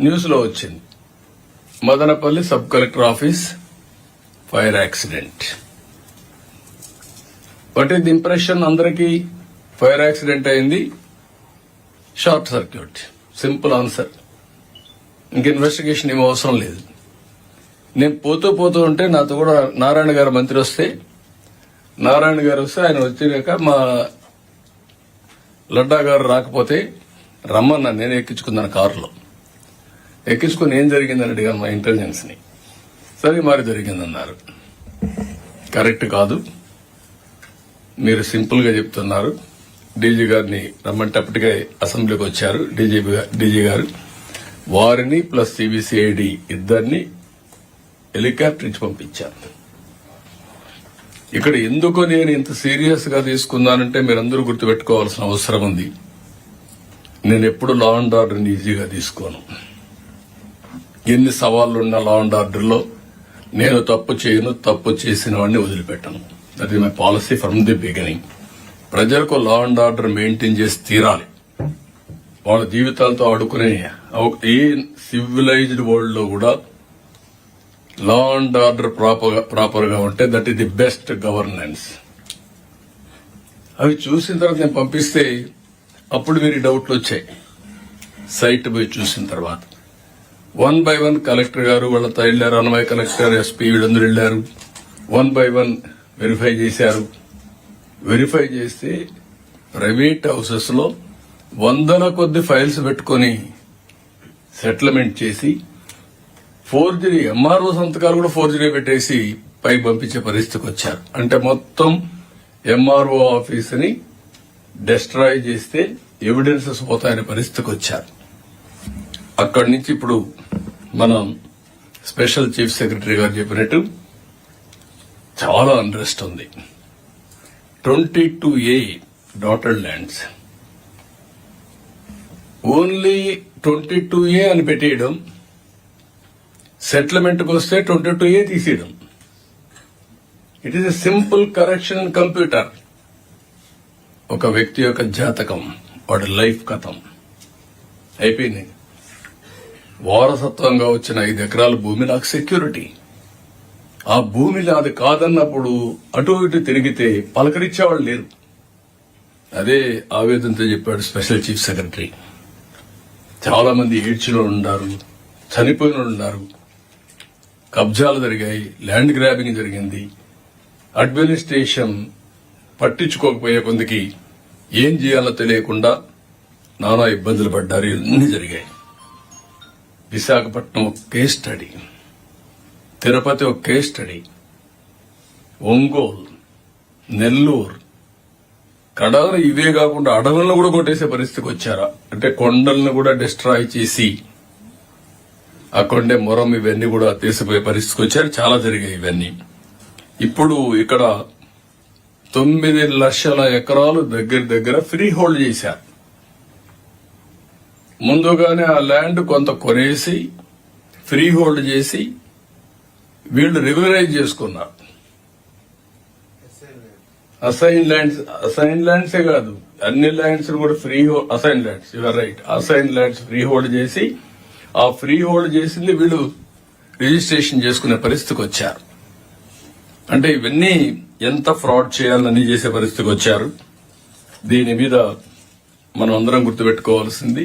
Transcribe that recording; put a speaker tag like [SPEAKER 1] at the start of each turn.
[SPEAKER 1] News లో వచ్చింది, Madanapalle sub collector office fire accident. What is the impression అందరికీ? Fire accident అయింది, షార్ట్ సర్క్యూట్. Simple answer. ఇంక investigation ఏమీ అవసరం లేదు. నేను పోతూ ఉంటే నాతో కూడా నారాయణ గారు మంత్రి వస్తే, ఆయన వచ్చాక మా లడ్డా గారు రాకపోతే రమ్మన్నా. నేను ఎక్కించుకున్నాను కారులో. ఎక్కించుకుని ఏం జరిగిందని అడిగాను మా ఇంటెలిజెన్స్ ని. సరే మరి జరిగిందన్నారు. కరెక్ట్ కాదు, మీరు సింపుల్ గా చెప్తున్నారు. డీజీ గారిని రమ్మంటే అప్పటికే అసెంబ్లీకి వచ్చారు డీజీ గారు. వారిని ప్లస్ సిబిసిఐడి ఇద్దరిని హెలికాప్టర్ ఇచ్చి పంపించారు. ఇక్కడ ఎందుకు నేను ఇంత సీరియస్ గా తీసుకున్నానంటే మీరందరూ గుర్తుపెట్టుకోవాల్సిన అవసరం ఉంది. నేను ఎప్పుడు లా అండ్ ఆర్డర్ని ఈజీగా తీసుకోను. ఎన్ని సవాళ్లున్న లా అండ్ ఆర్డర్లో నేను తప్పు చేయను, తప్పు చేసిన వాడిని వదిలిపెట్టను. That is my policy from the beginning. ప్రజలకు లా అండ్ ఆర్డర్ మెయింటైన్ చేసి తీరాలి. వాళ్ళ జీవితాలతో ఆడుకునే ఏ సివిలైజ్డ్ వరల్డ్ లో కూడా లా అండ్ ఆర్డర్ ప్రాపర్ గా ఉంటే that is the best governance. అవి చూసిన తర్వాత నేను పంపిస్తే అప్పుడు వీరి డౌట్లు వచ్చాయి. సైట్ పోయి చూసిన తర్వాత 1 by 1 కలెక్టర్ గారు వాళ్ళతో వెళ్లారు, అన్నమయ్య కలెక్టర్, ఎస్పీ వీళ్ళందరూ వెళ్లారు. 1 by 1 వెరిఫై చేశారు. వెరిఫై చేస్తే ప్రైవేట్ హౌసెస్ లో వందల కొద్ది ఫైల్స్ పెట్టుకుని సెటిల్మెంట్ చేసి ఫోర్జరీ, ఎంఆర్ఓ సంతకాలు కూడా ఫోర్జరీ పెట్టేసి పైకి పంపించే పరిస్థితికి వచ్చారు. అంటే మొత్తం ఎంఆర్ఓ ఆఫీస్ ని డెస్ట్రాయ్ చేస్తే ఎవిడెన్సెస్ పోతాయనే పరిస్థితికి వచ్చారు. అక్కడి నుంచి ఇప్పుడు మనం స్పెషల్ చీఫ్ సెక్రటరీ గారు చెప్పినట్టు చాలా ఇంట్రెస్ట్ ఉంది. 22A dotted lands, only 22A అని పెట్టేయడం, సెటిల్మెంట్ కు వస్తే 22A తీసేయడం. It is a simple correction in computer. ఒక వ్యక్తి యొక్క జాతకం, వాడి లైఫ్ కథం అయిపోయింది. వారసత్వంగా వచ్చిన 5 ఎకరాల భూమి నాకు సెక్యూరిటీ. ఆ భూమి అది కాదన్నప్పుడు అటు ఇటు తిరిగితే పలకరించేవాళ్ళు లేరు. అదే ఆవేదనతో చెప్పాడు స్పెషల్ చీఫ్ సెక్రటరీ. చాలా మంది ఏడ్చిలో ఉన్నారు, చనిపోయిన ఉన్నారు, కబ్జాలు జరిగాయి, ల్యాండ్ గ్రాబింగ్ జరిగింది. అడ్మినిస్ట్రేషన్ పట్టించుకోకపోయే కొందికి ఏం చేయాలో తెలియకుండా నానా ఇబ్బందులు పడ్డారు. ఇవన్నీ జరిగాయి. విశాఖపట్నం ఒక కేస్ స్టడీ, తిరుపతి ఒక కేస్ స్టడీ, ఒంగోలు, నెల్లూరు, కడారు. ఇవే కాకుండా అడవులను కూడా కొట్టేసే పరిస్థితికి వచ్చారా? అంటే కొండలను కూడా డిస్ట్రాయ్ చేసి ఆ కొండే మొరం ఇవన్నీ కూడా తీసిపోయే పరిస్థితికి వచ్చారు. చాలా జరిగాయి ఇవన్నీ. ఇప్పుడు ఇక్కడ 9 లక్షల ఎకరాలు దగ్గర ఫ్రీ హోల్డ్ చేశారు. ముందుగానే ఆ ల్యాండ్ కొంత కొనేసి ఫ్రీ హోల్డ్ చేసి వీళ్లు రెగ్యులరైజ్ చేసుకున్నారు. అసైన్ ల్యాండ్సే కాదు, అన్ని ల్యాండ్స్ కూడా free assign lands, your right, assign lands free hold చేసి ఆ ఫ్రీ హోల్డ్ చేసింది వీళ్ళు రిజిస్ట్రేషన్ చేసుకునే పరిస్థితికి వచ్చారు. అంటే ఇవన్నీ ఎంత ఫ్రాడ్ చేయాలని చేసే పరిస్థితికి వచ్చారు. దీని మీద మనం అందరం గుర్తుపెట్టుకోవాల్సింది